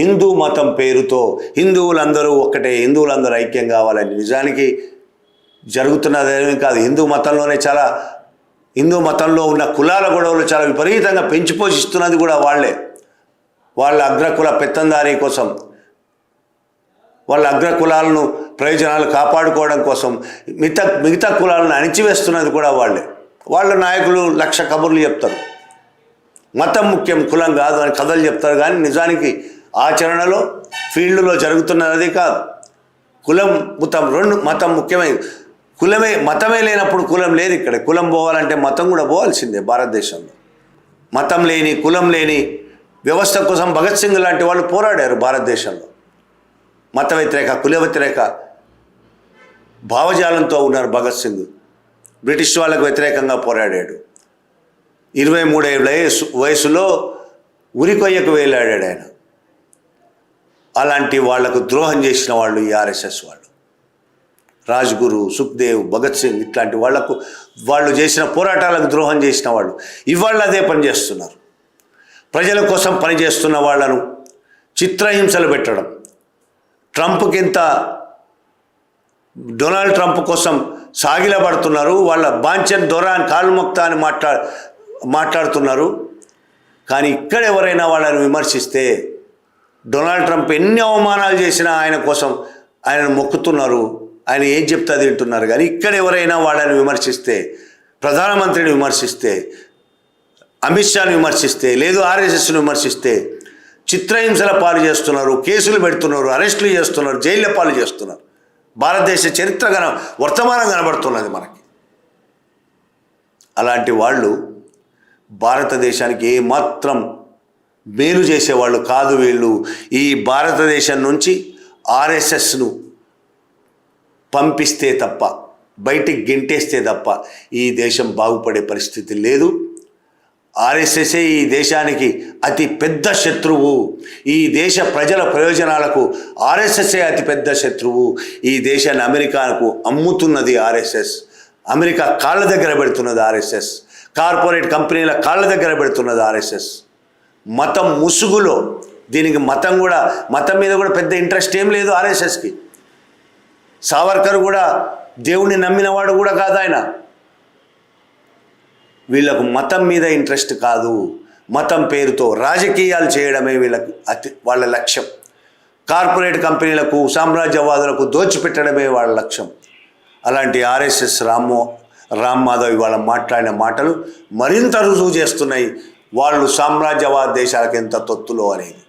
హిందూ మతం పేరుతో హిందువులందరూ ఒక్కటే, హిందువులందరూ ఐక్యం కావాలని. నిజానికి జరుగుతున్నదేమీ కాదు. హిందూ మతంలో ఉన్న కులాల గొడవలు చాలా విపరీతంగా పెంచి పోషిస్తున్నది కూడా వాళ్ళే. వాళ్ళ అగ్రకుల పెత్తందారీ కోసం, వాళ్ళ అగ్రకులాలను ప్రయోజనాలు కాపాడుకోవడం కోసం మిగతా కులాలను అణిచివేస్తున్నది కూడా వాళ్ళే. వాళ్ళ నాయకులు లక్ష కబుర్లు చెప్తారు, మతం ముఖ్యం కులం కాదు అని కథలు చెప్తారు. కానీ నిజానికి ఆచరణలో ఫీల్డ్లో జరుగుతున్నది కాదు. కులం మతం రెండు, మతం ముఖ్యమైనది. మతమే లేనప్పుడు కులం లేదు. ఇక్కడ కులం పోవాలంటే మతం కూడా పోవాల్సిందే. భారతదేశంలో మతం లేని, కులం లేని వ్యవస్థ కోసం భగత్ సింగ్ లాంటి వాళ్ళు పోరాడారు. భారతదేశంలో మత వ్యతిరేక, కుల వ్యతిరేక భావజాలంతో ఉన్నారు భగత్ సింగ్. బ్రిటిష్ వాళ్ళకు వ్యతిరేకంగా పోరాడాడు. 23 ఏళ్ళ వయసులో ఉరికొయ్యకు వేలాడాడు ఆయన. అలాంటి వాళ్లకు ద్రోహం చేసిన వాళ్ళు ఈ ఆర్ఎస్ఎస్ వాళ్ళు. రాజ్గురు, సుఖ్దేవ్, భగత్ సింగ్ ఇట్లాంటి వాళ్ళు చేసిన పోరాటాలకు ద్రోహం చేసిన వాళ్ళు ఇవాళ అదే పని చేస్తున్నారు. ప్రజల కోసం పనిచేస్తున్న వాళ్ళను చిత్రహింసలు పెట్టడం, డొనాల్డ్ ట్రంప్ కోసం సాగిలపడుతున్నారు. వాళ్ళ బాంచన్ దొరాన్ కాళ్ళు మొక్తా అని మాట్లాడుతున్నారు. కానీ ఇక్కడ ఎవరైనా వాళ్ళని విమర్శిస్తే, డొనాల్డ్ ట్రంప్ ఎన్ని అవమానాలు చేసినా ఆయన కోసం ఆయనను మొక్కుతున్నారు, ఆయన ఏం చెప్తా తింటున్నారు. కానీ ఇక్కడ ఎవరైనా వాళ్ళని విమర్శిస్తే, ప్రధానమంత్రిని విమర్శిస్తే, అమిత్ షాని విమర్శిస్తే, లేదు ఆర్ఎస్ఎస్ని విమర్శిస్తే చిత్రహింసల పాలు చేస్తున్నారు, కేసులు పెడుతున్నారు, అరెస్టులు చేస్తున్నారు, జైళ్ళ పాలు చేస్తున్నారు. భారతదేశ చరిత్ర వర్తమానం కనబడుతున్నది మనకి. అలాంటి వాళ్ళు భారతదేశానికి ఏమాత్రం మేలు చేసేవాళ్ళు కాదు వీళ్ళు. ఈ భారతదేశం నుంచి ఆర్ఎస్ఎస్ను పంపిస్తే తప్ప, బయటికి గెంటేస్తే తప్ప ఈ దేశం బాగుపడే పరిస్థితి లేదు. ఆర్ఎస్ఎస్ఏ ఈ దేశానికి అతి పెద్ద శత్రువు. ఈ దేశ ప్రజల ప్రయోజనాలకు ఆర్ఎస్ఎస్ఏ అతి పెద్ద శత్రువు. ఈ దేశాన్ని అమెరికాకు అమ్ముతున్నది ఆర్ఎస్ఎస్. అమెరికా కాళ్ళ దగ్గర పెడుతున్నది ఆర్ఎస్ఎస్. కార్పొరేట్ కంపెనీల కాళ్ళ దగ్గర పెడుతున్నది ఆర్ఎస్ఎస్. మతం ముసుగులో దీనికి మతం మీద కూడా పెద్ద ఇంట్రెస్ట్ ఏం లేదు ఆర్ఎస్ఎస్కి. సావర్కర్ కూడా దేవుణ్ణి నమ్మినవాడు కూడా కాదు ఆయన. వీళ్ళకు మతం మీద ఇంట్రెస్ట్ కాదు, మతం పేరుతో రాజకీయాలు చేయడమే వాళ్ళ లక్ష్యం. కార్పొరేట్ కంపెనీలకు, సామ్రాజ్యవాదులకు దోచిపెట్టడమే వాళ్ళ లక్ష్యం. అలాంటి ఆర్ఎస్ఎస్ రామ్ మాధవ్ ఇవాళ మాట్లాడిన మాటలు మరింత రుజువు చేస్తున్నాయి వాళ్ళు సామ్రాజ్యవాద దేశాలకు ఎంత తొత్తులో అనేది.